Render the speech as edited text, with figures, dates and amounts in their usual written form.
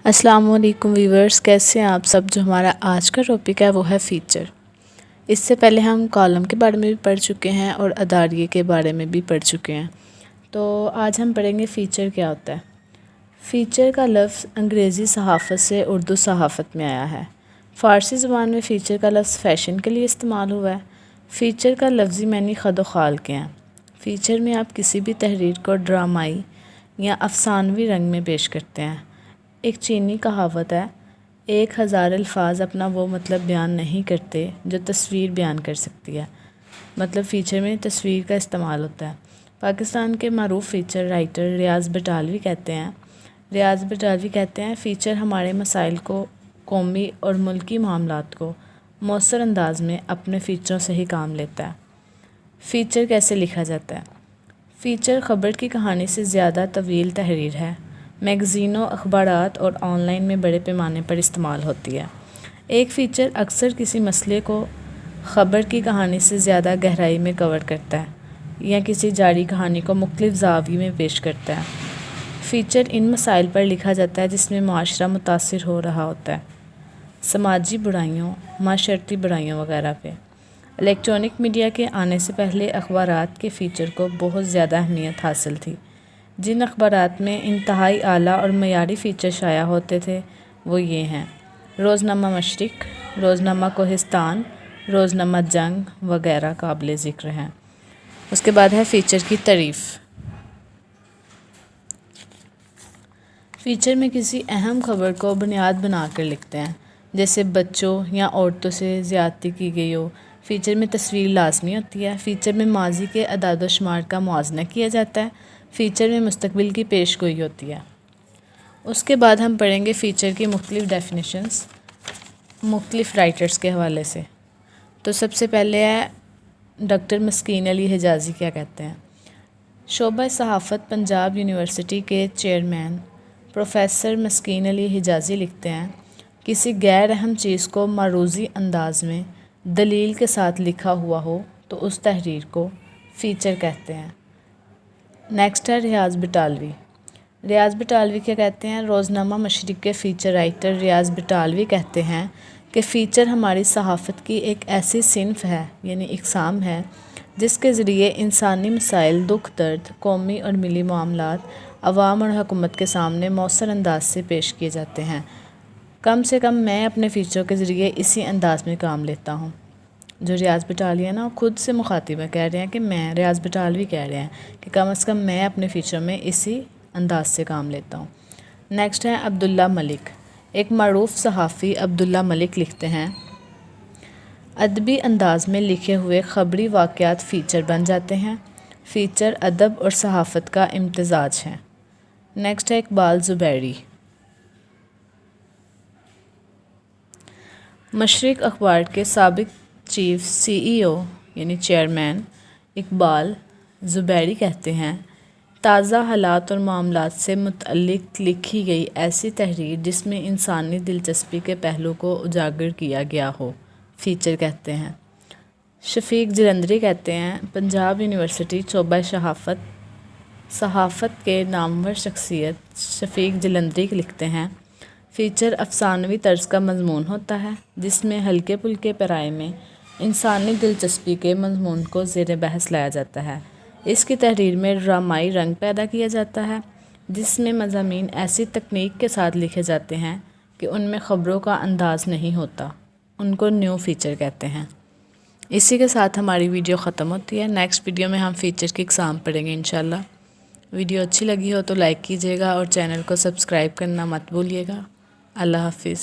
السلام علیکم ویورز، کیسے ہیں آپ سب؟ جو ہمارا آج کا ٹاپک ہے وہ ہے فیچر۔ اس سے پہلے ہم کالم کے بارے میں بھی پڑھ چکے ہیں اور اداریے کے بارے میں بھی پڑھ چکے ہیں، تو آج ہم پڑھیں گے فیچر کیا ہوتا ہے۔ فیچر کا لفظ انگریزی صحافت سے اردو صحافت میں آیا ہے۔ فارسی زبان میں فیچر کا لفظ فیشن کے لیے استعمال ہوا ہے۔ فیچر کا لفظی معنی خد و خال کے ہیں۔ فیچر میں آپ کسی بھی تحریر کو ڈرامائی یا افسانوی رنگ میں پیش کرتے ہیں۔ ایک چینی کہاوت ہے، 1000 الفاظ اپنا وہ مطلب بیان نہیں کرتے جو تصویر بیان کر سکتی ہے۔ مطلب فیچر میں تصویر کا استعمال ہوتا ہے۔ پاکستان کے معروف فیچر رائٹر ریاض بٹالوی کہتے ہیں فیچر ہمارے مسائل کو، قومی اور ملکی معاملات کو مؤثر انداز میں اپنے فیچروں سے ہی کام لیتا ہے۔ فیچر کیسے لکھا جاتا ہے؟ فیچر خبر کی کہانی سے زیادہ طویل تحریر ہے۔ میگزینوں، اخبارات اور آن لائن میں بڑے پیمانے پر استعمال ہوتی ہے۔ ایک فیچر اکثر کسی مسئلے کو خبر کی کہانی سے زیادہ گہرائی میں کور کرتا ہے یا کسی جاری کہانی کو مختلف زاویے میں پیش کرتا ہے۔ فیچر ان مسائل پر لکھا جاتا ہے جس میں معاشرہ متاثر ہو رہا ہوتا ہے، سماجی برائیوں، معاشرتی برائیوں وغیرہ پہ۔ الیکٹرانک میڈیا کے آنے سے پہلے اخبارات کے فیچر کو بہت زیادہ اہمیت حاصل تھی۔ جن اخبارات میں انتہائی اعلیٰ اور معیاری فیچر شائع ہوتے تھے وہ یہ ہیں: روزنامہ مشرق، روزنامہ کوہستان، روزنامہ جنگ وغیرہ قابل ذکر ہیں۔ اس کے بعد ہے فیچر کی تعریف۔ فیچر میں کسی اہم خبر کو بنیاد بنا کر لکھتے ہیں، جیسے بچوں یا عورتوں سے زیادتی کی گئی ہو۔ فیچر میں تصویر لازمی ہوتی ہے۔ فیچر میں ماضی کے اعداد و شمار کا موازنہ کیا جاتا ہے۔ فیچر میں مستقبل کی پیش گوئی ہوتی ہے۔ اس کے بعد ہم پڑھیں گے فیچر کی مختلف ڈیفینیشنز مختلف رائٹرز کے حوالے سے۔ تو سب سے پہلے ہے ڈاکٹر مسکین علی حجازی کیا کہتے ہیں۔ شعبہ صحافت پنجاب یونیورسٹی کے چیئرمین پروفیسر مسکین علی حجازی لکھتے ہیں، کسی غیر اہم چیز کو معروضی انداز میں دلیل کے ساتھ لکھا ہوا ہو تو اس تحریر کو فیچر کہتے ہیں۔ نیکسٹ ہے ریاض بٹالوی کیا کہتے ہیں۔ روزنامہ مشرق کے فیچر رائٹر ریاض بٹالوی کہتے ہیں کہ فیچر ہماری صحافت کی ایک ایسی صنف ہے، یعنی اقسام ہے، جس کے ذریعے انسانی مسائل، دکھ درد، قومی اور ملی معاملات عوام اور حکومت کے سامنے مؤثر انداز سے پیش کیے جاتے ہیں۔ کم سے کم میں اپنے فیچروں کے ذریعے اسی انداز میں کام لیتا ہوں۔ جو ریاض بٹالوی ہے نا، وہ خود سے مخاطب ہے، کہہ رہے ہیں کہ میں ریاض بٹالوی کہہ رہے ہیں کہ کم از کم میں اپنے فیچر میں اسی انداز سے کام لیتا ہوں۔ نیکسٹ ہے عبداللہ ملک۔ ایک معروف صحافی عبداللہ ملک لکھتے ہیں، ادبی انداز میں لکھے ہوئے خبری واقعات فیچر بن جاتے ہیں۔ فیچر ادب اور صحافت کا امتزاج ہے۔ نیکسٹ ہے اقبال زبیری۔ مشرق اخبار کے سابق چیف CEO یعنی چیئرمین اقبال زبیری کہتے ہیں، تازہ حالات اور معاملات سے متعلق لکھی گئی ایسی تحریر جس میں انسانی دلچسپی کے پہلو کو اجاگر کیا گیا ہو، فیچر کہتے ہیں۔ شفیق جلندری کہتے ہیں، پنجاب یونیورسٹی شعبہ صحافت کے نامور شخصیت شفیق جلندری لکھتے ہیں، فیچر افسانوی طرز کا مضمون ہوتا ہے جس میں ہلکے پھلکے پیرائے میں انسانی دلچسپی کے مضمون کو زیر بحث لایا جاتا ہے۔ اس کی تحریر میں ڈرامائی رنگ پیدا کیا جاتا ہے، جس میں مضامین ایسی تکنیک کے ساتھ لکھے جاتے ہیں کہ ان میں خبروں کا انداز نہیں ہوتا، ان کو نیو فیچر کہتے ہیں۔ اسی کے ساتھ ہماری ویڈیو ختم ہوتی ہے۔ نیکسٹ ویڈیو میں ہم فیچر کی اقسام پڑھیں گے انشاءاللہ۔ ویڈیو اچھی لگی ہو تو لائک کیجیے گا اور چینل کو سبسکرائب کرنا مت بھولیے گا۔ اللہ حافظ۔